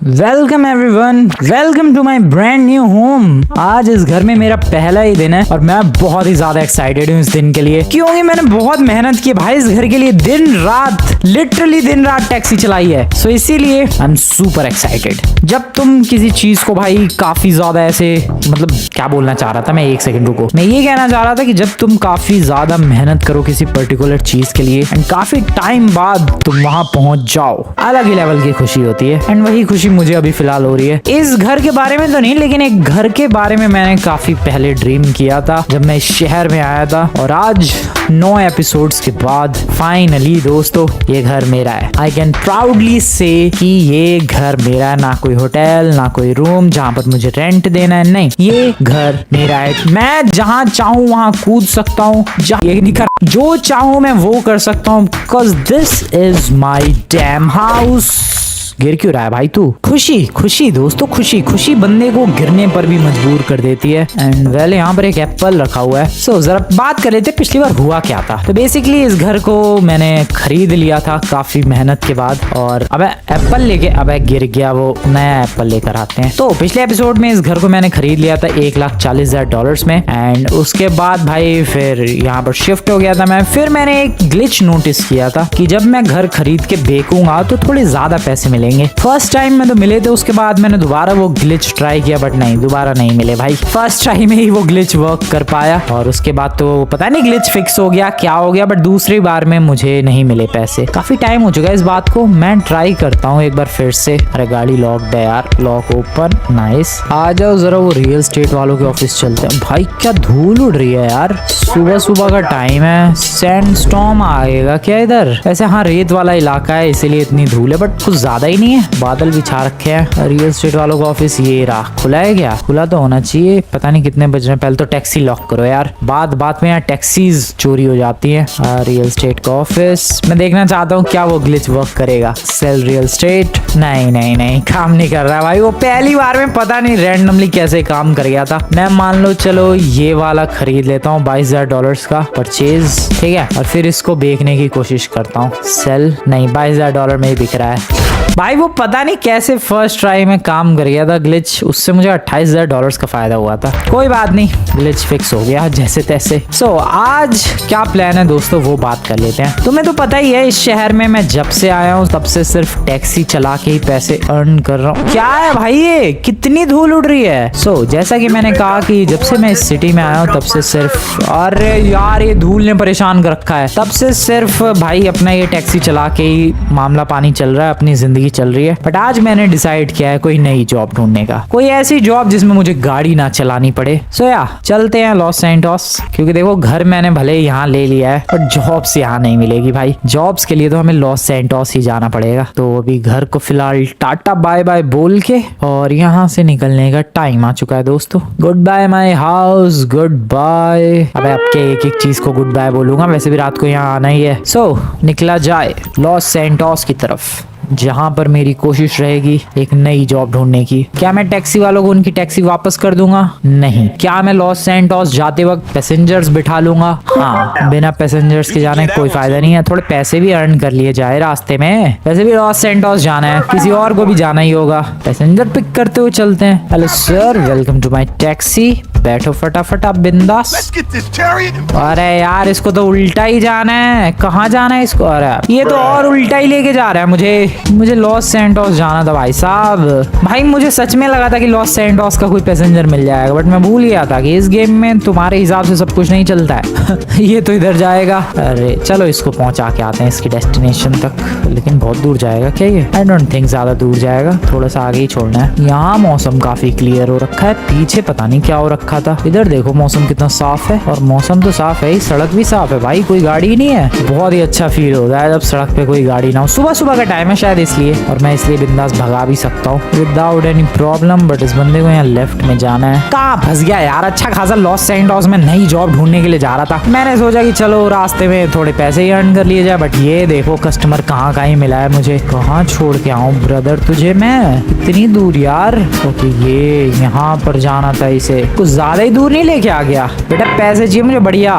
Welcome everyone, welcome to my brand new home. आज इस घर में मेरा पहला ही दिन है और मैं बहुत ही ज्यादा एक्साइटेड हूँ इस दिन के लिए, क्योंकि मैंने बहुत मेहनत की भाई इस घर के लिए। दिन रात, लिटरली दिन रात टैक्सी चलाई है, सो इसीलिए आई एम सुपर एक्साइटेड। जब तुम किसी चीज को भाई काफी ज्यादा ऐसे, मतलब क्या बोलना चाह रहा था मैं, एक सेकंड रुको। मैं ये कहना चाह रहा था कि जब तुम काफी ज्यादा मेहनत करो किसी पर्टिकुलर चीज के लिए एंड काफी टाइम बाद तुम वहां पहुंच जाओ, अलग ही लेवल की खुशी होती है। एंड वही खुशी मुझे अभी फिलहाल हो रही है। इस घर के बारे में तो नहीं, लेकिन एक घर के बारे में मैंने काफी पहले ड्रीम किया था जब मैं इस शहर में आया था, और आज 9 एपिसोड्स के बाद फाइनली दोस्तों ये घर मेरा है। आई कैन प्राउडली से कि ये घर मेरा है, ना कोई होटल ना कोई रूम जहाँ पर मुझे रेंट देना है, नहीं, ये घर मेरा है। मैं जहाँ चाहूँ वहाँ कूद सकता हूँ, ये नहीं कर, जो चाहूँ मैं वो कर सकता हूँ, because this is my dam house. गिर क्यों रहा है भाई तू? खुशी खुशी दोस्तों, खुशी खुशी बंदे को गिरने पर भी मजबूर कर देती है। एंड वेल यहाँ पर एक एप्पल रखा हुआ है। सो जरा बात कर लेते पिछली बार हुआ क्या था। तो बेसिकली इस घर को मैंने खरीद लिया था काफी मेहनत के बाद, और अब एप्पल लेके, अब गिर गया, वो नया एप्पल लेकर आते हैं। तो पिछले एपिसोड में इस घर को मैंने खरीद लिया था $1,40,000 में, एंड उसके बाद भाई फिर यहाँ पर शिफ्ट हो गया था मैं। फिर मैंने एक ग्लिच नोटिस किया था कि जब मैं घर खरीद के बेचूंगा तो थोड़े ज्यादा पैसे मिलेंगे। फर्स्ट टाइम में तो मिले थे, उसके बाद मैंने दोबारा वो ग्लिच ट्राई किया, बट नहीं, दोबारा नहीं मिले भाई। फर्स्ट टाइम में ही वो ग्लिच वर्क कर पाया, और उसके बाद तो पता नहीं ग्लिच फिक्स हो गया क्या हो गया, बट दूसरी बार में मुझे नहीं मिले पैसे। काफी टाइम हो चुका है इस बात को, मैं ट्राई करता हूँ एक बार फिर से। अरे गाड़ी लॉक्ड है यार, लॉक ओपन, नाइस। आ जाओ जरा वो रियल एस्टेट वालों के ऑफिस चलते हैं। भाई क्या धूल उड़ रही है यार, सुबह सुबह का टाइम है, सैंड स्टॉर्म आएगा क्या इधर? वैसे हाँ रेत वाला इलाका है इसीलिए इतनी धूल है, बट कुछ ज्यादा ही नहीं है, बादल भी छा रखे हैं। रियल एस्टेट वालों का ऑफिस ये रहा, खुला है क्या? खुला तो होना चाहिए, पता नहीं कितने बज रहे हैं। पहले तो टैक्सी लॉक करो यार, बात में यार टैक्सीज चोरी हो जाती है। रियल एस्टेट का ऑफिस मैं देखना चाहता हूँ क्या वो ग्लिच वर्क करेगा। सेल रियल एस्टेट, नहीं नहीं नहीं, काम नहीं कर रहा भाई। वो पहली बार में पता नहीं रैंडमली कैसे काम कर गया था। मैं मान लो चलो ये वाला खरीद लेता हूँ $22,000 का परचेज, ठीक है, और फिर इसको बेचने की कोशिश करता हूँ। सेल, नहीं, $22,000 में ही बिक रहा है भाई। वो पता नहीं कैसे फर्स्ट ट्राई में काम कर गया था ग्लिच, उससे मुझे $28,000 का फायदा हुआ था। कोई बात नहीं, ग्लिच फिक्स हो गया जैसे तैसे। सो आज क्या प्लान है दोस्तों वो बात कर लेते हैं। तुम्हें तो पता ही है इस शहर में मैं जब से आया हूँ तब से सिर्फ टैक्सी चला के ही पैसे अर्न कर रहा हूँ। क्या है भाई ये, कितनी धूल उड़ रही है। सो जैसा कि मैंने कहा कि जब से मैं इस सिटी में आया हूँ तब से सिर्फ, अरे यार ये धूल ने परेशान कर रखा है, तब से सिर्फ भाई अपना ये टैक्सी चला के ही मामला पानी चल रहा है, अपनी जिंदगी चल रही है। बट आज मैंने डिसाइड किया है कोई नई जॉब ढूंढने का, कोई ऐसी जॉब जिसमें मुझे गाड़ी ना चलानी पड़े। सो या चलते हैं लॉस सैंटोस, क्योंकि देखो घर मैंने भले यहाँ ले लिया है बट जॉब्स यहाँ नहीं मिलेगी भाई। जॉब्स के लिए तो हमें लॉस सैंटोस ही जाना पड़ेगा। तो अभी घर को फिलहाल टाटा बाय बाय बोल के और यहाँ से निकलने का टाइम आ चुका है दोस्तों। Good bye my house, good bye. अब आपके एक एक चीज को गुड बाय बोलूंगा, वैसे भी रात को यहाँ आना ही है। सो निकला जाए लॉस सैंटोस की तरफ, जहां पर मेरी कोशिश रहेगी एक नई जॉब ढूंढने की। क्या मैं टैक्सी वालों को उनकी टैक्सी वापस कर दूंगा? नहीं। क्या मैं लॉस सैंटोस जाते वक्त पैसेंजर्स बिठा लूंगा? हाँ, बिना पैसेंजर्स के जाने कोई फायदा नहीं है, थोड़े पैसे भी अर्न कर लिए जाए रास्ते में। वैसे भी लॉस सैंटोस जाना है, किसी और को भी जाना ही होगा, पैसेंजर पिक करते हुए चलते हैं। Hello sir, welcome to my taxi, बैठो फटाफट आप बिंदास। अरे यार इसको तो उल्टा ही जाना है, कहाँ जाना है इसको? अरे ये तो और उल्टा ही लेके जा रहा है मुझे लॉस सैंटोस जाना था भाई साहब। भाई मुझे सच में लगा था कि लॉस सैंटोस का कोई पैसेंजर मिल जाएगा, बट मैं भूल गया था कि इस गेम में तुम्हारे हिसाब से सब कुछ नहीं चलता है। ये तो इधर जाएगा। अरे चलो इसको पहुंचा के आते हैं इसकी डेस्टिनेशन तक, लेकिन बहुत दूर जाएगा क्या ये? आई डोंट थिंक ज्यादा दूर जाएगा, थोड़ा सा आगे ही छोड़ना है। यहाँ मौसम काफी क्लियर हो रखा है, पीछे पता नहीं क्या हो रखा था। इधर देखो मौसम कितना साफ है, और मौसम तो साफ है ही, सड़क भी साफ है भाई, कोई गाड़ी नहीं है। बहुत ही अच्छा फील होता है जब सड़क पे कोई गाड़ी ना हो। सुबह सुबह का टाइम है शायद इसलिए, और मैं इसलिए बिंदास भगा भी सकता हूँ विदाउट एनी प्रॉब्लम। बट इस बंदे को यहाँ लेफ्ट में जाना है। कहाँ फंस गया यार? अच्छा खासा लॉस सैंटोस में नई जॉब ढूंढने के लिए जा रहा था। मैंने सोचा कि चलो रास्ते में थोड़े पैसे ही अर्न कर लिए जाए, बट ये देखो कस्टमर कहाँ का ही मिला है मुझे। कहाँ छोड़ के आऊँ ब्रदर तुझे मैं? इतनी दूर यार। ओके ये यहाँ पर जाना था इसे, कुछ ज्यादा ही दूर नहीं लेके आ गया बेटा। पैसे चाहिए मुझे बढ़िया।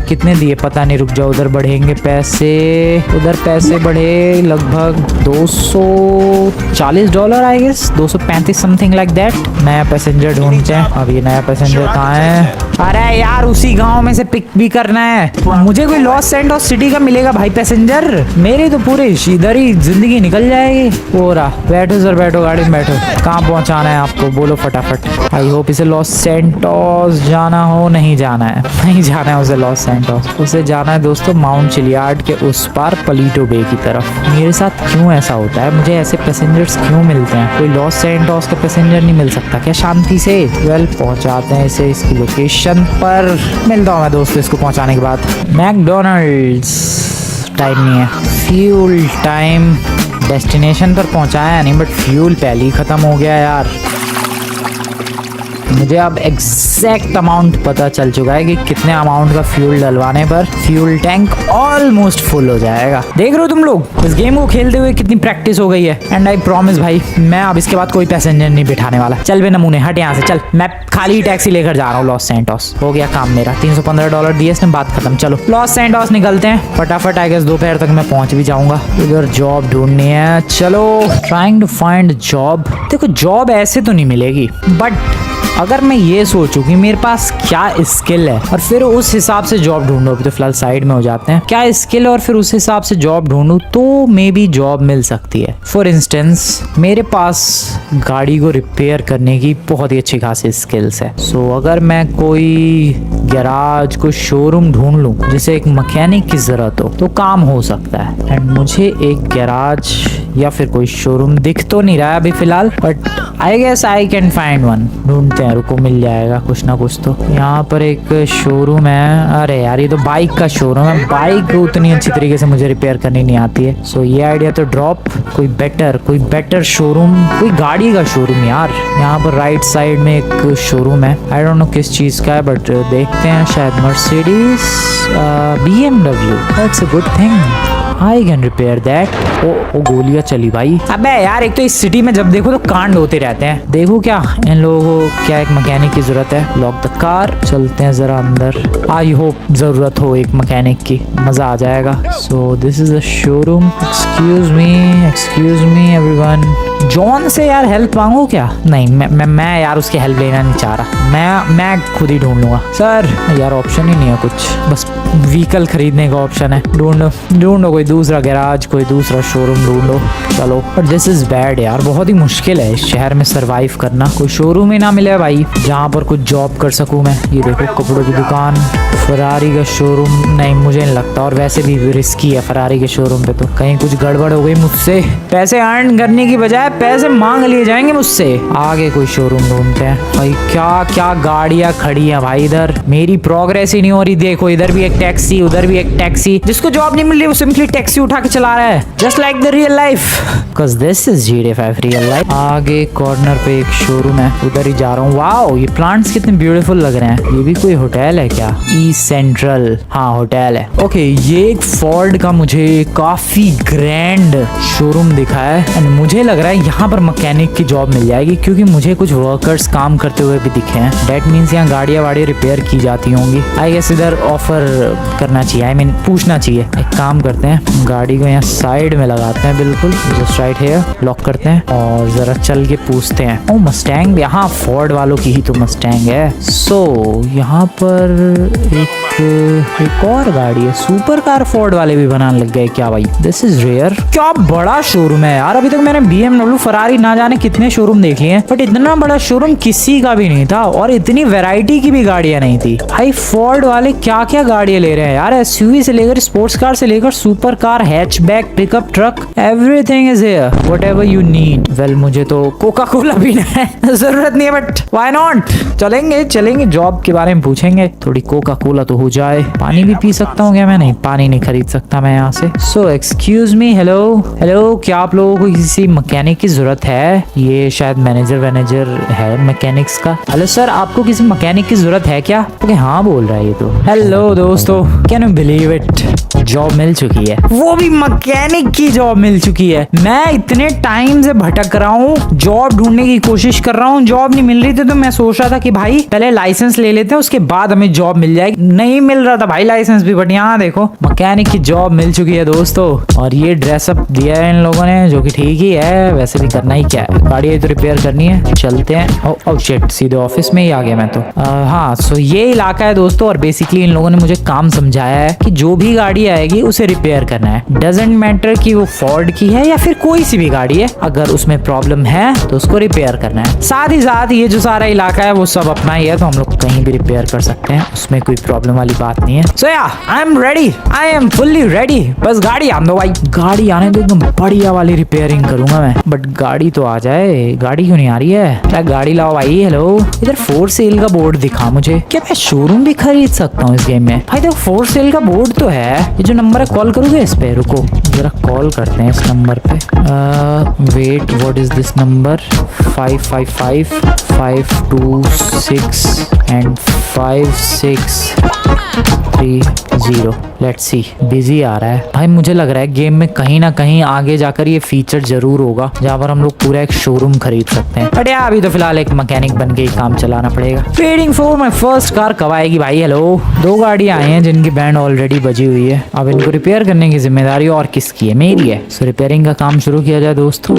कितने दिए पता नहीं, रुक जाओ, उधर बढ़ेंगे पैसे, उधर पैसे बढ़े लगभग $240 I guess, 235 something like that. नया पैसेंजर ढूंढते हैं। अब ये नया पैसेंजर कहाँ है? अरे यार उसी गांव में से पिक भी करना है मुझे। कोई लॉस सैंटोस सिटी का मिलेगा भाई पैसेंजर? मेरी तो पूरे इधर ही जिंदगी निकल जाएगी। हो रहा, बैठो सर बैठो, गाड़ी में बैठो। कहाँ पहुंचाना है आपको बोलो फटाफट। आई होप इसे लॉस सैंटोस जाना हो। नहीं जाना है, नहीं जाना है उसे लॉस सैंटोस। उसे जाना है दोस्तों माउंट चिलियार्ड के उस पार पलीटो बे की तरफ। मेरे साथ क्यों ऐसा होता है? मुझे ऐसे पैसेंजर्स क्यों मिलते हैं? कोई लॉस सैंटोस का पैसेंजर नहीं मिल सकता क्या शांति से? वेल पहुंचाते हैं इसे इसकी लोकेशन पर। मिलता हूँ मैं दोस्तों इसको पहुंचाने के बाद। मैकडोनल्ड्स टाइम नहीं है, फ्यूल टाइम। डेस्टिनेशन पर पहुंचाया नहीं बट फ्यूल पहले ही खत्म हो गया यार। मुझे अब एग्जैक्ट अमाउंट पता चल चुका है कि कितने अमाउंट का फ्यूल डलवाने पर फ्यूल टैंक ऑलमोस्ट फुल हो जाएगा। देख रहे हो तुम लोग इस गेम को खेलते हुए कितनी प्रैक्टिस हो गई है। एंड आई प्रॉमिस भाई मैं अब इसके बाद कोई पैसेंजर नहीं बिठाने वाला। चल बे नमूने हट यहाँ से चल। मैं खाली टैक्सी लेकर जा रहा हूँ लॉस सैंटोस। हो गया काम मेरा। $315 दिए इसने, बात खत्म। चलो लॉस सैंटोस निकलते हैं फटाफट। आई गेस दोपहर तक मैं पहुंच भी जाऊंगा। इधर जॉब ढूंढनी है। चलो ट्राइंग टू फाइंड जॉब। देखो जॉब ऐसे तो नहीं मिलेगी बट अगर मैं ये सोचूं कि मेरे पास क्या स्किल है और फिर उस हिसाब से जॉब ढूंढूं। अभी तो फिलहाल साइड में हो जाते हैं। क्या स्किल है और फिर उस हिसाब से जॉब ढूंढूं तो मे बी जॉब मिल सकती है। फॉर इंस्टेंस मेरे पास गाड़ी को रिपेयर करने की बहुत ही अच्छी खासी स्किल्स है। सो अगर मैं कोई गैराज को शोरूम ढूंढ लूं जिसे एक मैकेनिक की जरूरत हो तो काम हो सकता है। एंड मुझे एक गैराज या फिर कोई शोरूम दिख तो नहीं रहा है अभी फिलहाल but I guess I can find one. ढूंढते हैं, रुको मिल जाएगा कुछ ना कुछ तो। यहाँ पर एक शोरूम है। अरे यार ये तो बाइक का शोरूम है। बाइक उतनी अच्छी तरीके से मुझे रिपेयर करनी नहीं आती है। सो ये आइडिया तो ड्रॉप। कोई बेटर शोरूम, कोई गाड़ी का शोरूम यार। यहाँ पर राइट साइड में एक शोरूम है। आई डोंट नो किस चीज का है बट देखते हैं। शायद Mercedes, BMW। That's a good thing, I can repair that. ओ गोलियां चली भाई। अबे यार एक तो इस सिटी में जब देखो तो कांड होते रहते हैं। देखो क्या इन लोगों को क्या एक मैकेनिक की जरूरत है। Lock the car. चलते हैं जरा अंदर। आई होप जरूरत हो एक मैकेनिक की, मजा आ जाएगा। So this is the showroom. Excuse me everyone. John से यार हेल्प मांगू क्या? नहीं मैं यार उसकी हेल्प लेना नहीं चाह रहा। मैं खुद ही ढूंढ लूंगा। सर यार ऑप्शन ही नहीं है कुछ, बस व्हीकल खरीदने का ऑप्शन है। ढूंढो कोई दूसरा गैराज, कोई दूसरा शोरूम ढूंढो। चलो बट दिस इज बैड यार। बहुत ही मुश्किल है इस शहर में सरवाइव करना। कोई शोरूम ही ना मिले भाई जहाँ पर कुछ जॉब कर सकूं मैं। ये देखो कपड़ों की दुकान, फरारी का शोरूम। नहीं मुझे नहीं लगता, और वैसे भी रिस्की है फरारी के शोरूम पे तो कहीं कुछ गड़बड़ हो गई मुझसे। पैसे अर्न करने की बजाय पैसे मांग लिए जाएंगे मुझसे। आगे कोई शोरूम ढूंढते हैं भाई। क्या गाड़ियां खड़ी हैं भाई इधर। मेरी प्रोग्रेस ही नहीं हो रही। देखो इधर भी एक टैक्सी, उधर भी एक टैक्सी। जिसको जॉब नहीं मिल रही वो सिंपली टैक्सी उठा के चला रहा है, just like the real life, because this is GTA 5 real life. आगे कॉर्नर पे एक शोरूम है, उधर ही जा रहा हूँ। वाओ ये प्लांट्स कितने ब्यूटीफुल लग रहे हैं। ये भी कोई होटल है क्या? ईस्ट सेंट्रल, हाँ होटल है। ओके ये एक फोर्ड का मुझे काफी ग्रैंड शोरूम दिखा है एंड मुझे लग रहा है यहाँ पर मैकेनिक की जॉब मिल जाएगी क्योंकि मुझे कुछ वर्कर्स काम करते हुए भी दिखे हैं। दैट मीन्स यहाँ गाड़ियाँ वाड़ी रिपेयर की जाती होंगी। आई गेस इधर ऑफर करना चाहिए, आई मीन पूछना चाहिए। एक काम करते हैं गाड़ी को यहाँ साइड में लगाते हैं, बिल्कुल जस्ट राइट हियर। लॉक करते हैं और जरा चल के पूछते हैं। ओ मस्टैंग, यहाँ फोर्ड वालों की ही तो मस्टैंग है। सो यहाँ पर एक और गाड़ी है। सुपर कार फोर्ड वाले भी बनाने लग गए क्या भाई? This is rare. क्या बड़ा शोरूम है यार। अभी तक मैंने BMW, फरारी ना जाने कितने शोरूम देख लिए हैं बट इतना बड़ा शोरूम किसी का भी नहीं था और इतनी वैरायटी की भी गाड़ियां नहीं थी भाई। फोर्ड वाले क्या क्या गाड़ियां ले रहे हैं यार। SUV से लेकर स्पोर्ट्स कार से लेकर super car, hatchback, pickup truck, everything is here, whatever you need. Well मुझे तो कोका कोला पीना है, जरूरत नहीं है बट व्हाई नॉट। चलेंगे जॉब के बारे में पूछेंगे। थोड़ी कोका कोला तो हो जाए। पानी भी पी सकता हूँ क्या मैं? नहीं पानी नहीं खरीद सकता मैं यहाँ से। सो एक्सक्यूज मी, हेलो क्या आप लोगों को किसी मैकेनिक मैकेनिक की जरूरत है। ये शायद मैनेजर है मैकेनिक्स का। हेलो सर, आपको किसी मैकेनिक की जरूरत है क्या? ओके हाँ बोल रहा है ये तो। हेलो दोस्तों, can you believe it, job मिल चुकी है, वो भी मैकेनिक की जॉब मिल चुकी है। मैं इतने टाइम से भटक रहा हूँ, जॉब ढूंढने की कोशिश कर रहा हूँ, जॉब नहीं मिल रही थी। तो मैं सोच रहा था कि भाई पहले लाइसेंस ले लेते हैं, उसके बाद हमें जॉब मिल जाएगी। नहीं मिल रहा था भाई लाइसेंस भी, बट यहाँ देखो मैकेनिक की जॉब मिल चुकी है दोस्तों। और ये ड्रेसअप दिया है इन लोगों ने, जो कि ठीक ही है, वैसे भी करना ही क्या है, गाड़ी तो रिपेयर करनी है। चलते हैं। ओह शिट, सीधे ऑफिस में ही आ गया मैं तो। हाँ सो ये इलाका है दोस्तों, और बेसिकली इन लोगों ने मुझे काम समझाया है कि जो भी गाड़ी आएगी उसे रिपेयर करना है। डजेंट मैटर कि वो फोर्ड की है या फिर कोई सी भी गाड़ी है, अगर उसमें प्रॉब्लम है तो उसको रिपेयर करना है। साथ ही साथ ये जो सारा इलाका है वो सब अपना ही है, तो हम लोग कहीं भी रिपेयर कर सकते हैं, उसमें कोई प्रॉब्लम वाली बात नहीं है। सो या I am ready, I am fully ready. बस गाड़ी आने दो भाई, गाड़ी आने दो, एकदम बढ़िया वाली रिपेयरिंग करूंगा मैं। बट गाड़ी तो आ जाए, गाड़ी क्यों नहीं आ रही है? क्या गाड़ी लाओ भाई। हेलो, इधर फोर सेल का बोर्ड दिखा मुझे। क्या मैं शोरूम भी खरीद सकता हूँ इस गेम में? भाई देखो फोर सेल का बोर्ड तो है। ये जो नंबर है कॉल करोगे इस पे? रुको जरा कॉल करते हैं इस नंबर पे। Wait, what is this number? 555526 and 5630। Let's see, busy आ रहा है भाई। मुझे लग रहा है गेम में कहीं ना कहीं आगे जाकर ये फीचर जरूर होगा, जहाँ पर हम लोग पूरा एक शोरूम खरीद सकते हैं। बट यार अभी तो फिलहाल एक मैकेनिक बन के ही काम चलाना पड़ेगा। Waiting for my first car कब आएगी भाई। हेलो, 2 गाड़ियां आई हैं जिनकी बैंड ऑलरेडी बजी हुई है। अब इनको रिपेयर करने की जिम्मेदारी और किसकी है? मेरी है। सो रिपेयरिंग का काम शुरू किया जाए दोस्तों।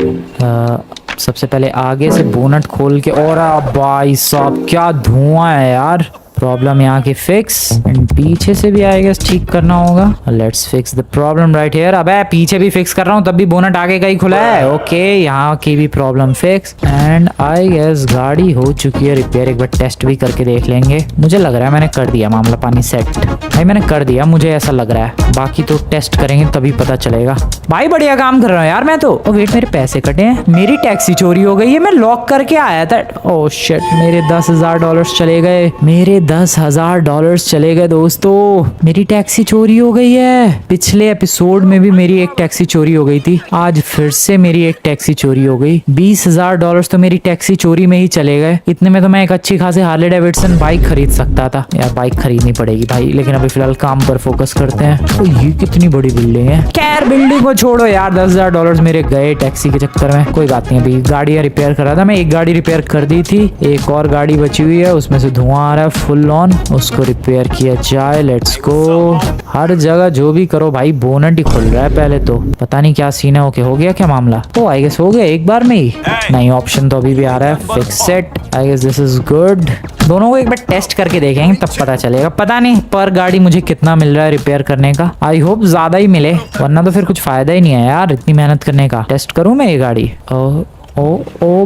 सबसे पहले आगे से बोनट खोल के, और भाई साहब क्या धुआं है यार। प्रॉब्लम यहाँ की फिक्स, एंड पीछे से भी आई गेस ठीक करना होगा। Let's fix the problem right here. अबे पीछे भी फिक्स कर रहा हूँ, तब भी बोनट आगे का ही खुला है। ओके, यहाँ की भी problem fix, and I guess गाड़ी हो चुकी है रिपेयर। एक बार टेस्ट भी करके देख लेंगे। मुझे लग रहा है मैंने कर दिया मामला पानी सेट। भाई मैंने कर दिया, मुझे ऐसा लग रहा है। बाकी तो टेस्ट करेंगे तभी पता चलेगा। भाई बढ़िया काम कर रहा हूँ यार मैं तो। ओ वेट, मेरे पैसे कटे हैं, मेरी टैक्सी चोरी हो गई है। मैं लॉक करके आया था। ओह शिट, मेरे $10,000 चले गए। मेरे $10,000 चले गए दोस्तों। मेरी टैक्सी चोरी हो गई है। पिछले एपिसोड में भी मेरी एक टैक्सी चोरी हो गई थी, आज फिर से मेरी एक टैक्सी चोरी हो गई। $20,000 तो मेरी टैक्सी चोरी में ही चले गए। इतने में तो मैं एक अच्छी खासी हार्ले डेविडसन बाइक खरीद सकता था। यार बाइक खरीदनी पड़ेगी भाई, लेकिन अभी फिलहाल काम पर फोकस करते हैं। तो ये कितनी बड़ी बिल्डिंग है। खैर बिल्डिंग को छोड़ो यार, $10,000 मेरे गए टैक्सी के चक्कर में। कोई बात नहीं, अभी गाड़ियां रिपेयर कर रहा था मैं। एक गाड़ी रिपेयर कर दी थी, एक और गाड़ी बची हुई है, उसमें से धुआं आ रहा है फुल ऑन, उसको रिपेयर किया जाए। Let's go. हर जगह जो भी करो भाई, बोनट ही खुल रहा है पहले तो। पता नहीं क्या सीन है। ओके, हो गया क्या मामला? ओ आई गेस हो गया एक बार में ही। नहीं, ऑप्शन तो अभी भी आ रहा है। Fix set, I guess this is good. दोनों को एक बार टेस्ट करके देखेंगे तब पता चलेगा। पता नहीं पर गाड़ी मुझे कितना मिल रहा है रिपेयर करने का। आई होप ज्यादा ही मिले, वरना तो फिर कुछ फायदा ही नहीं है यार इतनी मेहनत करने का। टेस्ट करूं मैं ये गाड़ी? Oh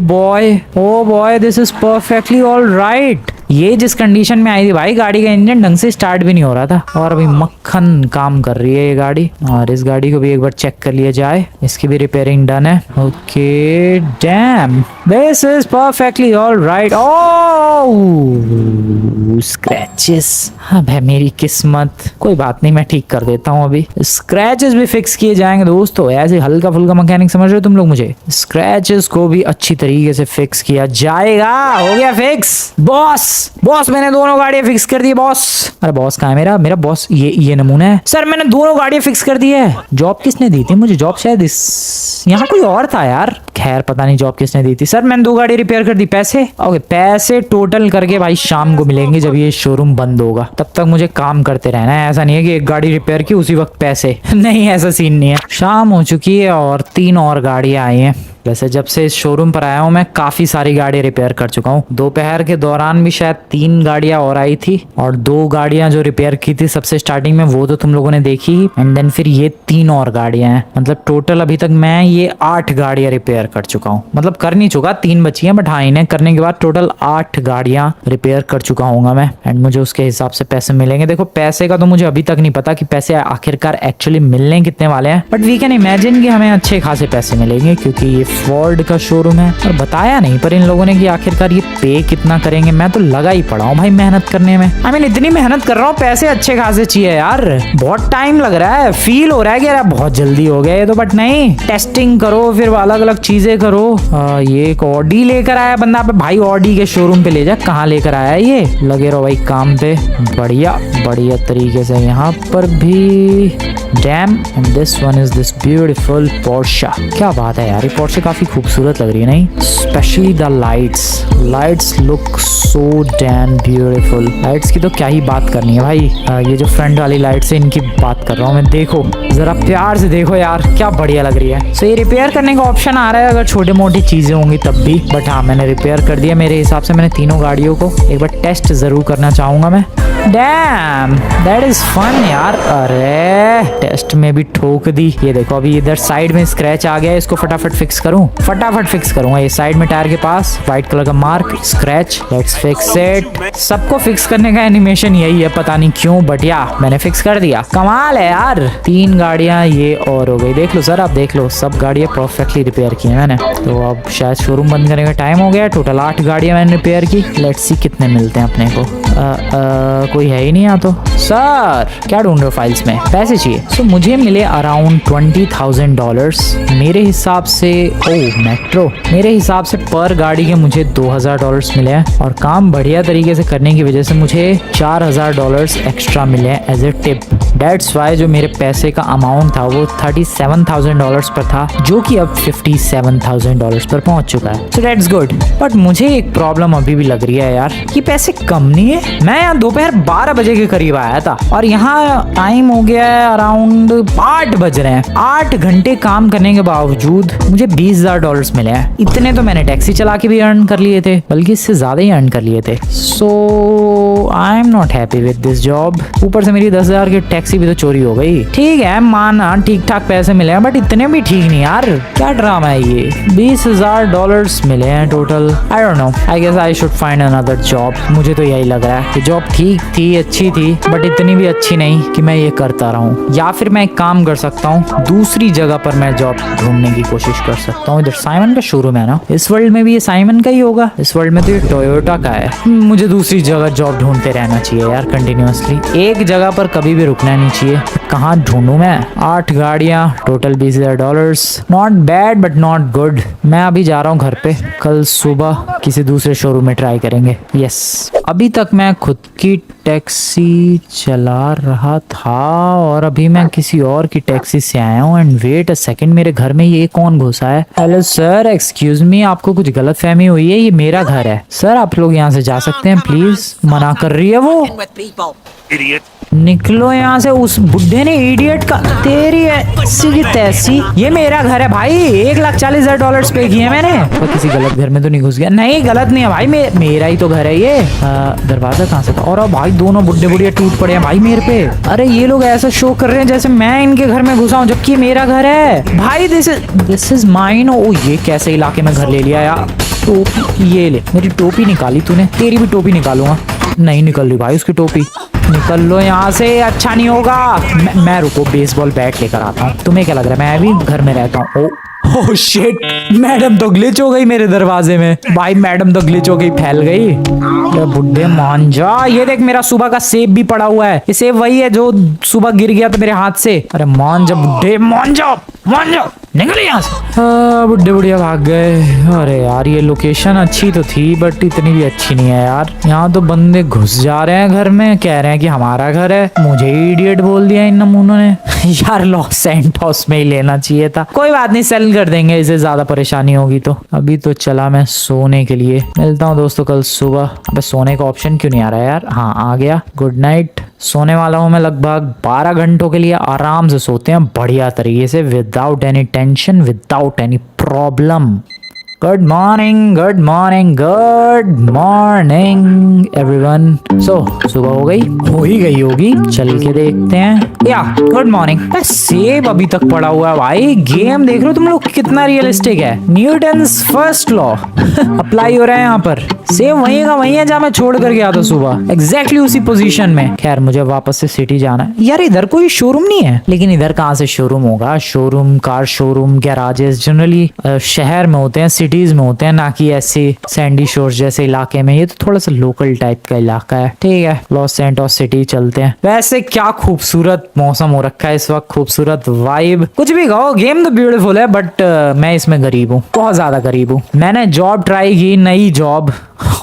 boy, this is perfectly all right. ये जिस कंडीशन में आई थी भाई, गाड़ी का इंजन ढंग से स्टार्ट भी नहीं हो रहा था, और अभी मक्खन काम कर रही है ये गाड़ी। और इस गाड़ी को भी एक बार चेक कर लिया जाए, इसकी भी रिपेयरिंग डन है। Okay, dam, this is perfectly all right. Oh scratches, हाँ भाई मेरी किस्मत। कोई बात नहीं, मैं ठीक कर देता हूँ। अभी स्क्रैचेस भी फिक्स किए जाएंगे दोस्तों। ऐसे हल्का फुल्का मैकेनिक समझ रहे हो तुम लोग मुझे? स्क्रैचेस को भी अच्छी तरीके से फिक्स किया जाएगा। हो गया फिक्स। बॉस मैंने दोनों गाड़ियां फिक्स कर दी बॉस। अरे बॉस कहाँ है मेरा बॉस? ये नमूना है सर, मैंने दोनों गाड़ियां फिक्स कर दी है। जॉब किसने दी थी मुझे? जॉब शायद यहाँ कोई और था यार। खैर पता नहीं जॉब किसने दी थी। सर मैंने 2 गाड़ी रिपेयर कर दी। पैसे? ओके, पैसे टोटल करके भाई शाम को मिलेंगे जब ये शोरूम बंद होगा। तब तक मुझे काम करते रहना है। ऐसा नहीं है कि एक गाड़ी रिपेयर की उसी वक्त पैसे नहीं, ऐसा सीन नहीं है। शाम हो चुकी है और 3 और गाड़ियां आई हैं। वैसे जब से इस शोरूम पर आया हूँ मैं काफी सारी गाड़ियां रिपेयर कर चुका हूँ। दोपहर के दौरान भी शायद 3 गाड़ियां और आई थी, और 2 गाड़ियां जो रिपेयर की थी सबसे स्टार्टिंग में वो तो तुम लोगों ने देखी ही, एंड देन फिर ये 3 और गाड़ियां हैं। मतलब टोटल अभी तक मैं ये 8 गाड़ियां रिपेयर कर चुका हूँ। मतलब कर नहीं चुका, 3 बची हैं, बट हाँ इन्हें करने के बाद टोटल 8 गाड़ियां रिपेयर कर चुका हूँ मैं। एंड मुझे उसके हिसाब से पैसे मिलेंगे। देखो पैसे का तो मुझे अभी तक नहीं पता कि पैसे आखिरकार एक्चुअली मिलने कितने वाले हैं, बट वी कैन इमेजिन कि हमें अच्छे खासे पैसे मिलेंगे, क्योंकि ये फोर्ड का शोरूम है, और बताया नहीं पर इन लोगों ने कि आखिरकार ये पे कितना करेंगे। मैं तो लगा ही पड़ा हूँ भाई मेहनत करने में। आई मीन इतनी मेहनत कर रहा हूँ, पैसे अच्छे खासे चाहिए यार। बहुत टाइम लग रहा है, फील हो रहा है कि यार बहुत जल्दी हो गया ये तो, बट नहीं, टेस्टिंग करो फिर अलग अलग चीजें करो। ये एक ऑडी लेकर आया बंदा पे भाई, ऑडी के शोरूम पे ले जा। कहाँ लेकर आया ये? लगे रहो भाई काम पे, बढ़िया बढ़िया तरीके से। यहाँ पर भी dam, and this one is this beautiful Portia. क्या बात है यार, ये पोर्शा काफी खूबसूरत लग रही है नहीं? Specially the lights look so damn beautiful. Lights की तो क्या ही बात करनी है भाई। ये जो फ्रंट वाली लाइट्स है इनकी बात कर रहा हूँ मैं। देखो जरा प्यार से देखो यार, क्या बढ़िया लग रही है। सो ये रिपेयर करने का ऑप्शन आ रहा है अगर छोटी मोटी चीजें होंगी तब भी, बट हाँ मैंने रिपेयर कर दिया। मेरे हिसाब से मैंने तीनों गाड़ियों को एक बार टेस्ट जरूर करना चाहूंगा मैं। डैम दैट इज फन यार। अरे टेस्ट में भी ठोक दी। ये देखो अभी इधर साइड में स्क्रैच आ गया, इसको फटाफट फिक्स करूं, फटाफट फिक्स करूंगा। ये साइड में टायर के पास व्हाइट कलर का mark scratch, let's fix it. सबको फिक्स करने का एनिमेशन यही है, पता नहीं क्यों, बट या मैंने फिक्स कर दिया। कमाल है यार। 3 गाड़ियां ये और हो गई। देख लो सर, आप देख लो, सब गाड़ियां परफेक्टली रिपेयर की है मैंने। तो अब शायद शोरूम बंद करने का टाइम हो गया। टोटल 8 गाड़ियां मैंने रिपेयर की। लेट्स सी कितने मिलते हैं अपने को। कोई है ही नहीं यहाँ तो। सर क्या ढूंढ रहे हो फाइल्स में? पैसे चाहिए। सो मुझे मिले अराउंड $20,000 मेरे हिसाब से। ओह मेट्रो, मेरे हिसाब से पर गाड़ी के मुझे $2,000 मिले हैं, और काम बढ़िया तरीके से करने की वजह से मुझे $4,000 एक्स्ट्रा मिले हैं as a tip. That's why जो मेरे पैसे का अमाउंट था वो $37,000 पर था, जो कि अब $57,000 पर पहुंच चुका है। So that's good. बट मुझे एक प्रॉब्लम अभी भी लग रही है यार, ये पैसे कम नहीं है। मैं यहाँ दोपहर 12 बजे के करीब आया था और यहाँ टाइम हो गया है अराउंड 8 बज रहे हैं। 8 घंटे काम करने के बावजूद मुझे $20,000 मिले हैं। इतने तो मैंने टैक्सी चला के भी अर्न कर लिए थे, बल्कि इससे ज्यादा ही अर्न कर लिए थे। So I am not happy with this job. ऊपर से मेरी 10,000 की टैक्सी भी तो चोरी हो गई। ठीक है माना ठीक ठाक पैसे मिले हैं, बट इतने भी ठीक नहीं यार। क्या ड्रामा है ये? $20,000 मिले हैं total. I don't know, I guess I should find another job. मुझे तो यही लग रहा है कि जॉब ठीक थी, अच्छी थी, बट इतनी भी अच्छी नहीं कि मैं ये करता रहूं। या फिर मैं एक काम कर सकता हूँ, दूसरी जगह पर मैं जॉब ढूंढने की कोशिश कर सकता हूँ। इधर साइमन का शोरूम है ना, इस वर्ल्ड में भी ये साइमन का ही होगा। इस वर्ल्ड में तो ये टोयोटा का है। मुझे दूसरी जगह जॉब ढूंढते रहना चाहिए यार कंटिन्यूअसली। एक जगह पर कभी भी रुकना नहीं चाहिए। कहाँ ढूंढूं मैं? 8 गाड़ियाँ, total $20,000। Not bad but not good. मैं अभी जा रहा हूँ घर पे, कल सुबह किसी दूसरे शोरूम में ट्राई करेंगे। यस, अभी तक मैं खुद की टैक्सी चला रहा था और अभी मैं किसी और की टैक्सी से आया हूँ। एंड वेट अ सेकंड, मेरे घर में ये कौन घुसा है? हेलो सर, एक्सक्यूज मी, आपको कुछ गलतफहमी हुई है, ये मेरा घर है। सर आप लोग यहाँ से जा सकते हैं प्लीज। मना कर रही है वो। निकलो यहाँ से। उस बुड्ढे ने इडियट का तेरी ऐसी की तैसी। ये मेरा घर है भाई, $1,40,000 पे किए मैंने। तो किसी गलत घर में तो नहीं घुस गया? नहीं गलत नहीं है भाई, मेरा ही तो घर है ये। दरवाजा कहाँ से था? और भाई दोनों बुड्ढे बुढ़िया टूट पड़े हैं भाई मेरे पे। अरे ये लोग ऐसा शो कर रहे हैं जैसे मैं इनके घर में घुसा हूँ, जबकि मेरा घर है भाई। This is mine. ओ ये कैसे इलाके में घर ले लिया यार। टोपी ये ले, मेरी टोपी निकाली तूने, तेरी भी टोपी निकालूंगा। नहीं निकल रही भाई उसकी टोपी। निकल लो यहाँ से, अच्छा नहीं होगा। मैं रुको बेसबॉल बैट लेकर आता हूँ। तुम्हें क्या लग रहा है मैं भी घर में रहता हूँ? ओह शिट, मैडम तो ग्लिच हो गई मेरे दरवाजे में भाई। मैडम तो ग्लिच हो गई, फैल गई। बुड्ढे मान जा। ये देख मेरा सुबह का सेब भी पड़ा हुआ है। ये सेब वही है जो सुबह गिर गया था मेरे हाथ से। अरे मान जा बुड्ढे, मान जा, मान जा, निकल यहाँ से। बुड्ढे बुढ़िया भाग गए। अरे यार ये लोकेशन अच्छी तो थी, बट इतनी भी अच्छी नहीं है यार। यहाँ तो बंदे घुस जा रहे हैं घर में, कह रहे हैं कि हमारा घर है। मुझे इडियट बोल दिया इन नमूनों ने। यार लॉस सैंटोस में ही लेना चाहिए था। कोई बात नहीं, सेल कर देंगे, इसे ज्यादा परेशानी होगी तो। अभी तो चला मैं सोने के लिए। मिलता हूँ दोस्तों कल सुबह। अबे सोने का ऑप्शन क्यों नहीं आ रहा है यार? हाँ आ गया। Good night. सोने वाला हूँ मैं लगभग 12 घंटों के लिए। आराम से सोते हैं बढ़िया तरीके से, without any tension, without any problem. Good morning, good morning, good morning everyone. So सुबह हो गई, हो ही गई होगी, चल के देखते हैं। या गुड मॉर्निंग। सेब अभी तक पड़ा हुआ है भाई। गेम देख रहे हो तुम लोग कितना रियलिस्टिक है। न्यूटन्स फर्स्ट लॉ अप्लाई हो रहा है यहाँ पर। सेब वहीं का वहीं है जहाँ मैं छोड़ कर गया था सुबह, एग्जैक्टली उसी पोजीशन में। खैर मुझे वापस से सिटी जाना है। यार इधर कोई शोरूम नहीं है, लेकिन इधर कहाँ से शोरूम होगा। Showroom, car showroom, garages generally शहर में होते हैं, सिटीज में होते हैं, ना कि ऐसे सैंडी शोर्स जैसे इलाके में। ये तो थोड़ा सा लोकल टाइप का इलाका है। ठीक है, लॉस सैंटोस सिटी चलते हैं। वैसे क्या खूबसूरत मौसम हो रखा है इस वक्त, खूबसूरत वाइब, कुछ भी कहो। गेम तो ब्यूटीफुल है बट मैं इसमें गरीब हूँ, बहुत ज्यादा गरीब हूँ। मैंने जॉब ट्राई की, नई जॉब,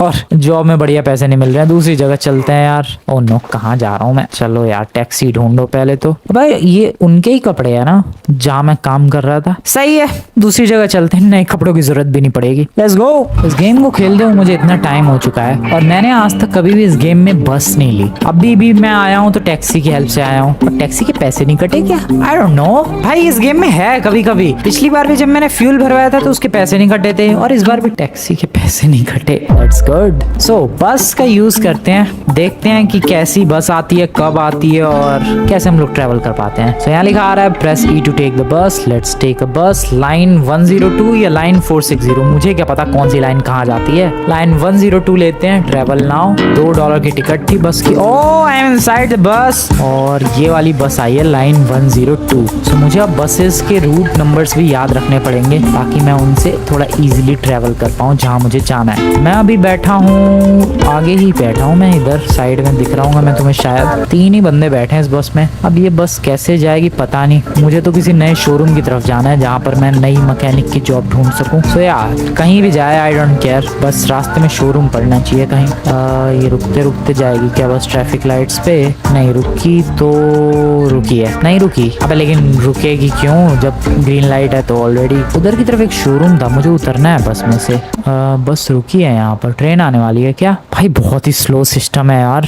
और जॉब में बढ़िया पैसे नहीं मिल रहे हैं। दूसरी जगह चलते हैं यार। ओह नो, कहाँ जा रहा हूँ मैं। चलो यार टैक्सी ढूंढो पहले तो। भाई ये उनके ही कपड़े है ना जहाँ मैं काम कर रहा था। सही है, दूसरी जगह चलते हैं, नए कपड़ों की जरूरत भी नहीं पड़ेगी। Let's go. इस गेम को खेलते हुए मुझे इतना टाइम हो चुका है और मैंने आज तक कभी भी इस गेम में बस नहीं ली। अभी भी मैं आया हूँ तो टैक्सी की हेल्प से आया हूँ। और टैक्सी के पैसे नहीं कटे क्या? आई डोंट नो भाई, इस गेम में है कभी कभी। पिछली बार भी जब मैंने फ्यूल भरवाया था तो उसके पैसे नहीं कटे थे, और इस बार भी टैक्सी के पैसे नहीं कटे। That's good. सो बस का यूज करते हैं, देखते हैं कि कैसी बस आती है, कब आती है और कैसे हम लोग ट्रेवल कर पाते हैं। सो यहाँ लिखा आ रहा है press E to take the bus. Let's take a bus. Line 102 या लाइन 460, मुझे क्या पता कौन सी लाइन कहाँ जाती है। लाइन 102 लेते हैं। Travel now. $2 की टिकट थी बस की। Oh I am inside the bus, और ये वाली बस आई है लाइन 102। सो मुझे अब बसेस के रूट नंबर्स भी याद रखने पड़ेंगे ताकि मैं उनसे थोड़ा इजीली ट्रेवल कर पाऊँ जहाँ मुझे जाना है। मैं अभी बैठा हूँ, आगे ही बैठा हूँ मैं, इधर साइड में दिख रहा हूँ मैं तुम्हें शायद। 3 ही बंदे बैठे हैं इस बस में। अब ये बस कैसे जाएगी पता नहीं। मुझे तो किसी नए शोरूम की तरफ जाना है जहाँ पर मैं नई मैकेनिक की जॉब ढूंढ सकूँ। सो यार कहीं भी जाए आई डोंट केयर, बस रास्ते में शोरूम पड़ना चाहिए कहीं। ये रुकते रुकते जाएगी क्या बस ट्रैफिक लाइट्स पे? नहीं रुकी तो रुकी है, नहीं रुकी। अब लेकिन रुकेगी क्यों जब ग्रीन लाइट है तो ऑलरेडी। उधर की तरफ एक शोरूम था, मुझे उतरना है बस में से। बस रुकी है यहाँ पर, ट्रेन आने वाली है क्या? भाई बहुत ही स्लो सिस्टम है यार।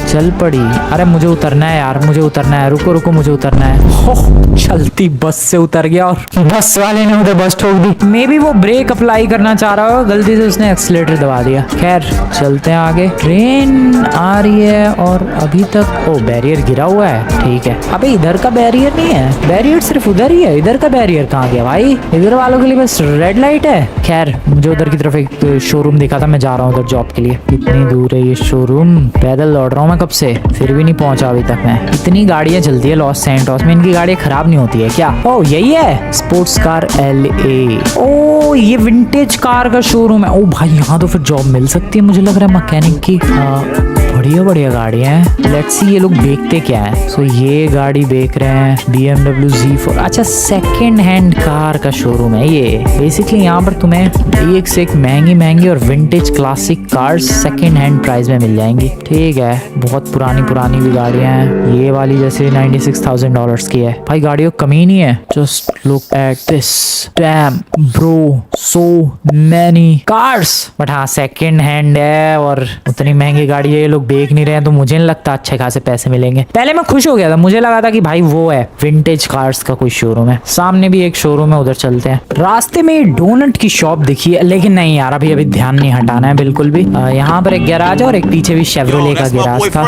चल पड़ी। अरे मुझे उतरना है यार, मुझे उतरना है। रुको रुको, मुझे उतरना है। चलती बस से उतर गया और बस वाले ने उधर बस ठोक दी। मे बी वो ब्रेक अप्लाई करना चाह रहा हो, गलती से उसने एक्सीलेटर दबा दिया। खैर चलते हैं आगे। ट्रेन आ रही है और अभी तक ओ बैरियर गिरा हुआ है। ठीक है। अबे इधर का बैरियर नहीं है, बैरियर सिर्फ उधर ही है। इधर का बैरियर कहाँ गया भाई? इधर वालों के लिए बस रेड लाइट है। खैर मुझे उधर की तरफ एक शोरूम दिखा था, मैं जा रहा हूँ उधर जॉब के लिए। कितनी दूर है ये शोरूम? पैदल लौट रहा हूँ मैं कब से, फिर भी नहीं पहुंचा अभी तक मैं। इतनी गाड़ियां चलती है लॉस सैंटोस में, इनकी गाड़ियां खराब नहीं होती है क्या? ओह यही है स्पोर्ट्स कार LA। ओ ये विंटेज कार का शोरूम है। ओ भाई यहाँ तो फिर जॉब मिल सकती है मुझे लग रहा है मैकेनिक की। बढ़िया बढ़िया गाड़ियां हैं। लेट्स सी ये लोग बेचते क्या है। सो ये गाड़ी बेच रहे हैं BMW Z4। अच्छा सेकंड हैंड कार का शोरूम है ये। बेसिकली यहाँ पर तुम्हें एक से एक महंगी महंगी और vintage classic cars second hand price में मिल जाएंगी। ठीक है, बहुत पुरानी पुरानी भी गाड़ियां हैं। ये वाली जैसे $96,000 की है। भाई गाड़ियों कमी नहीं है। Just look at this, damn bro, so many cars. But हाँ सेकंड हैंड है और उतनी महंगी गाड़ी है, ये लोग बेच नहीं रहे हैं तो मुझे नहीं लगता अच्छे खासे पैसे मिलेंगे। पहले मैं खुश हो गया था, मुझे लगा था कि भाई वो है विंटेज कार्स का कोई शोरूम है। सामने भी एक शोरूम है, उधर चलते हैं। रास्ते में डोनट की शॉप दिखी है, लेकिन नहीं यार अभी ध्यान नहीं हटाना है बिल्कुल भी। यहाँ पर एक गैराज है और एक पीछे भी शेवरोले का गैराज था।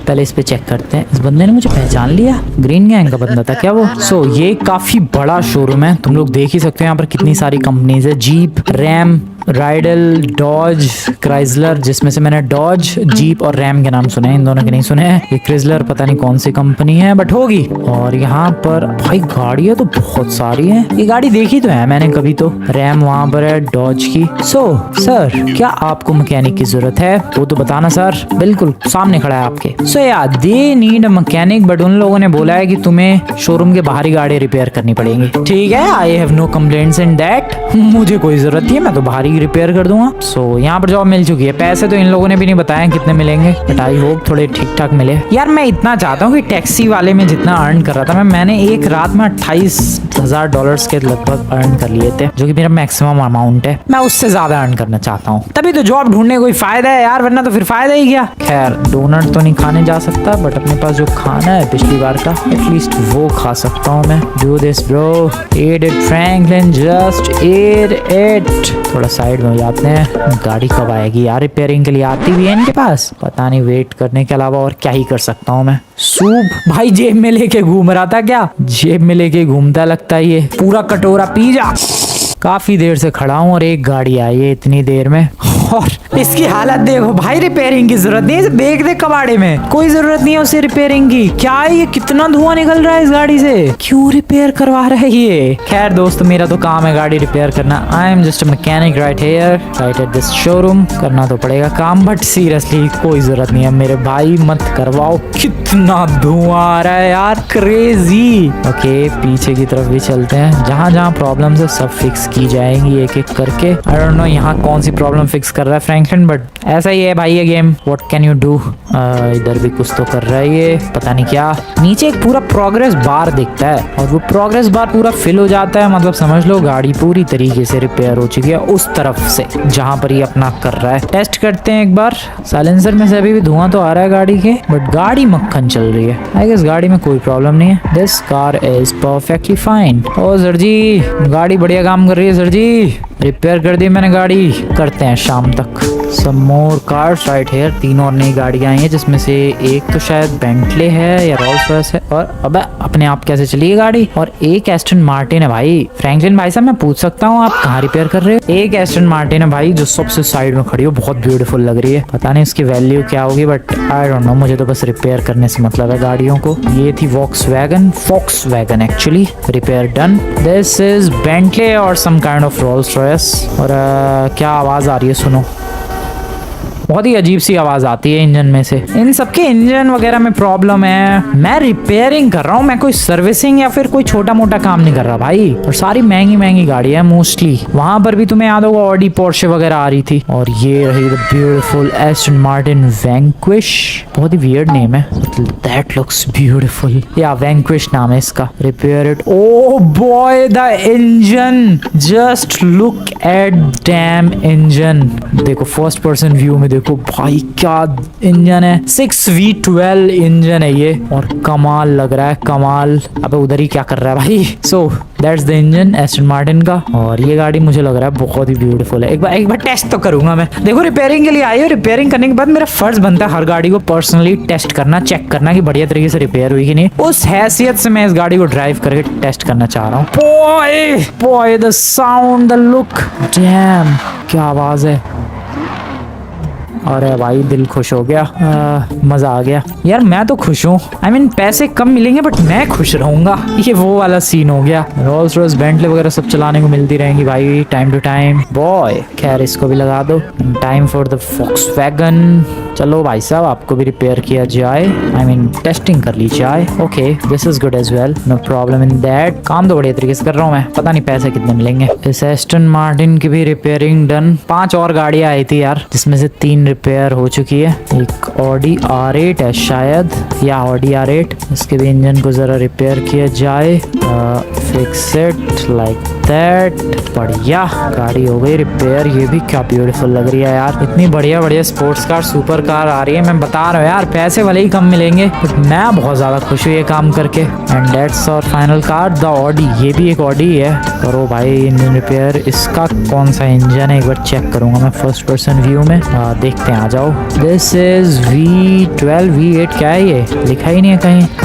पहले इस पे चेक करते हैं। इस बंदे ने मुझे पहचान लिया, ग्रीन गैंग का बंदा था क्या वो? सो ये काफी बड़ा शोरूम है, तुम लोग देख ही सकते हो। यहाँ पर कितनी सारी कंपनीज है, जीप, रैम, राइडल, डॉज, क्राइसलर, जिसमें से मैंने डॉज, जीप और रैम के नाम सुने हैं, इन दोनों के नहीं सुने हैं। ये क्रिसलर पता नहीं कौन सी कंपनी है बट होगी। और यहाँ पर भाई गाड़ियां तो बहुत सारी हैं। ये गाड़ी देखी तो है मैंने कभी तो। रैम वहाँ पर है डॉज की। सो सर क्या आपको मैकेनिक की जरूरत है? वो तो बताना सर, बिल्कुल सामने खड़ा है आपके। सो यार they need a mechanic, but उन लोगों ने बोला है कि तुम्हें शोरूम के बाहरी गाड़ी रिपेयर करनी पड़ेगी। ठीक है, I have no complaints in that. मुझे कोई जरूरत नहीं है, मैं तो बाहरी गाड़ी रिपेयर कर दूंगा। सो यहाँ पर जॉब मिल चुकी है। पैसे तो इन लोगों ने भी नहीं बताया कितने मिलेंगे, बट आई होप थोड़े ठीक ठाक मिले। यार मैं इतना चाहता हूँ कि टैक्सी वाले में जितना अर्न कर रहा था मैंने एक रात में $28,000 के लगभग अर्न कर लिए थे, जो कि मेरा मैक्सिमम अमाउंट है। मैं उससे ज्यादा अर्न करना चाहता हूँ, तभी तो जॉब ढूंढने कोई फायदा है यार, वरना तो फिर फायदा ही क्या। खैर डोनट तो नहीं खाने जा सकता, बट अपने पास जो खाना है पिछली बार का एटलीस्ट वो खा सकता हूँ मैं। Do this bro, eat it Franklin, just eat it. थोड़ा साइड में हो जाते हैं। गाड़ी कब आएगी यार रिपेयरिंग के लिए? आती भी है इनके पास, पता नहीं। वेट करने के अलावा और क्या ही कर सकता हूँ मैं। सूप भाई जेब में लेके घूम रहा था क्या? जेब में लेके घूमता लगता है ये। पूरा कटोरा पी जा। काफी देर से खड़ा हूँ और एक गाड़ी आई है इतनी देर में, और इसकी हालत देखो भाई। रिपेयरिंग की जरूरत नहीं है, देख दे कबाड़े में, कोई जरूरत नहीं है उसे रिपेयरिंग की। क्या है ये, कितना धुआं निकल रहा है इस गाड़ी से, क्यों रिपेयर करवा रहा है ये? खैर दोस्त मेरा तो काम है गाड़ी रिपेयर करना। I am just a mechanic right here, right at this showroom. करना तो पड़ेगा काम, बट सीरियसली कोई जरूरत नहीं है मेरे भाई, मत करवाओ। कितना धुआं आ रहा है यार, क्रेजी। ओके पीछे की तरफ भी चलते हैं। जहाँ जहाँ प्रॉब्लम है सब फिक्स की जाएंगी एक एक करके। आई डोंट नो यहाँ कौन सी प्रॉब्लम फिक्स कर रहा है फ्रैंकलिन, बट ऐसा ही है भाई ये game. What can you do. इधर भी कुछ तो कर रहा है ये, पता नहीं क्या। नीचे एक पूरा प्रोग्रेस बार दिखता है, और वो प्रोग्रेस बार पूरा फिल हो जाता है, मतलब समझ लो गाड़ी पूरी तरीके से रिपेयर हो चुकी है उस तरफ से जहाँ पर ये अपना कर रहा है। टेस्ट करते हैं एक बार। साइलेंसर में से अभी भी धुआं तो आ रहा है गाड़ी के, बट गाड़ी मक्खन चल रही है। आई गेस गाड़ी में कोई प्रॉब्लम नहीं है। This car is perfectly fine. Oh sir ji गाड़ी बढ़िया काम कर रही है सर जी, रिपेयर कर दी मैंने गाड़ी। करते हैं शाम तक। सम मोर कार्स राइट हियर। 3 और नई गाड़ियां आई हैं, जिसमें से एक तो शायद बेंटले है या रोल्स रॉयस है, और अबे अपने आप कैसे चली है गाड़ी। और एक एस्टन मार्टिन है भाई। फ्रैंकलिन भाई साहब मैं पूछ सकता हूँ आप कहाँ रिपेयर कर रहे हो? एक एस्टन मार्टिन है भाई जो सबसे साइड में खड़ी हो, बहुत ब्यूटीफुल लग रही है। पता नहीं उसकी वैल्यू क्या होगी, बट आई डोंट नो, मुझे तो बस रिपेयर करने से मतलब है गाड़ियों को। ये थी Volkswagen actually, repair done. This is Bentley और some kind of Rolls Royce. और क्या आवाज आ रही है सुनो, बहुत ही अजीब सी आवाज आती है इंजन में से। इन सबके इंजन वगैरह में प्रॉब्लम है। मैं रिपेयरिंग कर रहा हूँ, मैं कोई सर्विसिंग या फिर कोई छोटा मोटा काम नहीं कर रहा भाई। और सारी महंगी महंगी गाड़ियां है मोस्टली। वहां पर भी तुम्हें याद होगा ऑडी पोर्शे वगैरह आ रही थी। और ये रही the beautiful Aston Martin vanquish. बहुत ही वियर्ड नेम है, दैट लुक्स ब्यूटीफुल। या वैंक्विश नाम है इसका। Repair it. Oh boy the engine, just look at dam engine. देखो फर्स्ट पर्सन व्यू में देखो भाई क्या इंजन है। 6V12 इंजन है ये, और कमाल लग रहा है, कमाल। अबे उधर ही क्या कर रहा है भाई। So that's the engine Aston Martin का। और ये गाड़ी मुझे लग रहा है बहुत ही ब्यूटीफुल है। एक बार टेस्ट तो करूंगा मैं। देखो रिपेयरिंग के लिए आई है, रिपेयरिंग करने के बाद मेरा फर्ज बनता है हर गाड़ी को पर्सनली टेस्ट करना, चेक करना कि बढ़िया तरीके से रिपेयर हुई कि नहीं। उस हैसियत से मैं इस गाड़ी को ड्राइव करके टेस्ट करना चाह रहा हूँ। Boy the sound, the look, dam क्या आवाज है। अरे भाई दिल खुश हो गया, मजा आ गया यार। मैं तो खुश हूँ। आई मीन पैसे कम मिलेंगे बट मैं खुश रहूंगा। ये वो वाला सीन हो गया। रोल्स रॉयस बेंटले वगैरह सब चलाने को मिलती रहेंगी भाई टाइम टू टाइम। बॉय खैर इसको भी लगा दो। Time for the Volkswagen. चलो भाई साहब आपको भी रिपेयर किया जाए, आई मीन टेस्टिंग कर ली जाए। Okay this is good as well, no problem in that. काम तो बढ़िया तरीके से कर रहा हूँ मैं, पता नहीं पैसे कितने मिलेंगे। इस एस्टन मार्टिन की भी रिपेयरिंग डन। 5 और गाड़ियां आई थी यार, जिसमें से 3 रिपेयर हो चुकी है। एक ऑडी R8 है शायद, या ऑडी R8। इसके भी इंजन को जरा रिपेयर किया जाए। Fix it like that. बढ़िया गाड़ी हो गई रिपेयर। ये भी क्या ब्यूटीफुल लग रही है यार। इतनी बढ़िया बढ़िया स्पोर्ट्स कार सुपर कार आ रही है। मैं बता रहा हूँ यार पैसे भले ही कम मिलेंगे बट मैं बहुत ज्यादा खुश हूँ ये काम करके। And that's our final car the Audi. ये भी एक ऑडी है। करो भाई इंजन रिपेयर। इसका कौन सा इंजन है एक बार चेक करूंगा मैं फर्स्ट पर्सन व्यू में। देखते हैं, आ जाओ। This is V12 V8। क्या है ये, लिखा ही नहीं है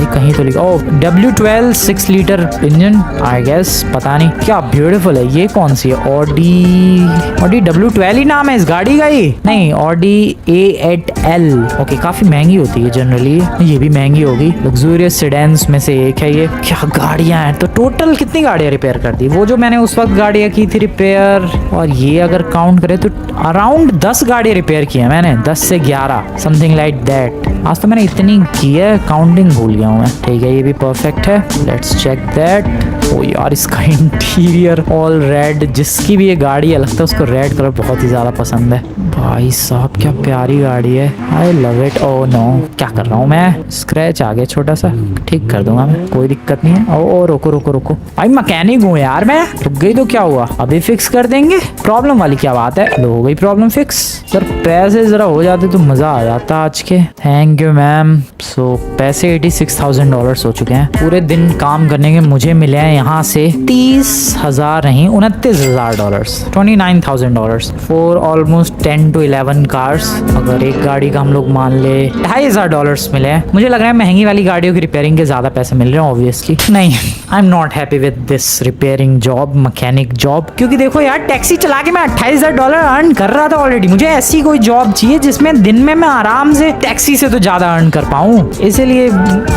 कहीं तो लिखा। Oh W12 6 litre engine I guess, पता नहीं। क्या ब्यूटीफुल है। ये कौन सी है? ऑडी W12 ही नाम है इस गाड़ी का ही। नहीं ऑडी A8L। ओके काफी महंगी होती है जनरली, ये भी महंगी होगी। लग्जूरियस सेडान्स में से एक है ये। क्या गाड़ियां हैं। तो टोटल कितनी गाड़ियां रिपेयर कर दी? वो जो मैंने उस वक्त गाड़ियां की थी रिपेयर, और ये अगर काउंट करें तो अराउंड 10 गाड़ियां रिपेयर की हैं हैं मैंने, 10 से 11 समथिंग लाइक दैट। आज तो मैंने इतनी की है, काउंटिंग भूल गया हूँ मैं। ठीक है, ये भी परफेक्ट है। Let's check that. ओ यार, इसका इंटीरियर ऑल रेड, जिसकी भी ये गाड़ी है लगता है उसको रेड कलर बहुत ही ज्यादा पसंद है। भाई साहब क्या प्यारी गाड़ी है, I love it. Oh no, क्या कर रहा हूँ मैं, स्क्रैच आ गया छोटा सा, ठीक कर दूंगा मैं, कोई दिक्कत नहीं है। ओ रुको रुको रुको, भाई मैकेनिक हूँ यार मैं, रुक गई तो क्या हुआ, अभी फिक्स कर देंगे, प्रॉब्लम वाली क्या बात है। लो हो गई प्रॉब्लम फिक्स। सर पैसे जरा हो जाते तो मजा आ जाता आज के। Thank you ma'am. सो पैसे $86,000 हो चुके हैं। पूरे दिन काम करने के मुझे मिले हैं यहाँ से 30,000 नहीं, $29,000, $29,000 फॉर ऑलमोस्ट 10 to 11 कार्स। अगर एक गाड़ी का हम लोग मान ले $2,500 मिले हैं। मुझे लग रहा है महंगी वाली गाड़ियों की रिपेयरिंग के ज्यादा पैसे मिल रहे हैं ऑब्वियसली। नहीं, आई am not happy with this repairing job, mechanic job, क्योंकि देखो यार टैक्सी चला के मैं $28,000 अर्न कर रहा था ऑलरेडी। मुझे ऐसी कोई जॉब चाहिए जिसमें दिन में मैं आराम से टैक्सी से तो ज्यादा अर्न कर पाऊँ। इसीलिए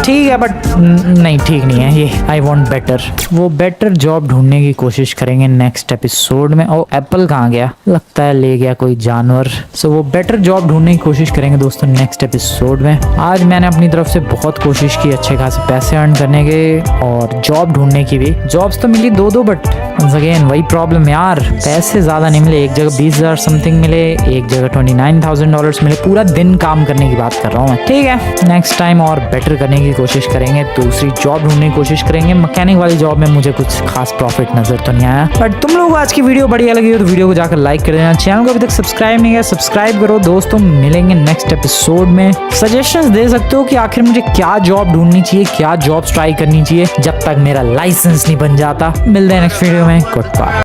ठीक है, बट नहीं, ठीक नहीं है ये। I want better. वो बेटर जॉब ढूंढने की कोशिश करेंगे नेक्स्ट एपिसोड में। ओ एप्पल कहाँ गया, लगता है ले गया कोई जानवर। सो वो बेटर जॉब ढूंढने की कोशिश करेंगे दोस्तों नेक्स्ट एपिसोड में। आज मैंने अपनी तरफ से बहुत कोशिश की अच्छे खासे पैसे अर्न करने के और जॉब ढूंढने की भी। जॉब्स तो मिली दो, बट once again वही प्रॉब्लम यार, पैसे ज्यादा नहीं मिले। एक जगह 20,000 समथिंग मिले, एक जगह $29,000 मिले। पूरा दिन काम करने की बात कर रहा हूँ मैं। ठीक है, नेक्स्ट टाइम और बेटर करने की कोशिश करेंगे, दूसरी जॉब ढूंढने की कोशिश करेंगे। मैकेनिक वाली जॉब में मुझे कुछ खास प्रॉफिट नजर तो नहीं आया, बट तुम लोगों को आज की वीडियो बढ़िया लगी हो तो वीडियो को जाकर लाइक कर देना। चैनल को अभी तक सब्सक्राइब नहीं किया, सब्सक्राइब करो दोस्तों। मिलेंगे नेक्स्ट एपिसोड में। सजेशंस दे सकते हो कि आखिर मुझे क्या जॉब ढूंढनी चाहिए, क्या जॉब ट्राई करनी चाहिए, जब तक मेरा लाइसेंस नहीं बन जाता। मिलते हैं नेक्स्ट वीडियो में। Good bye.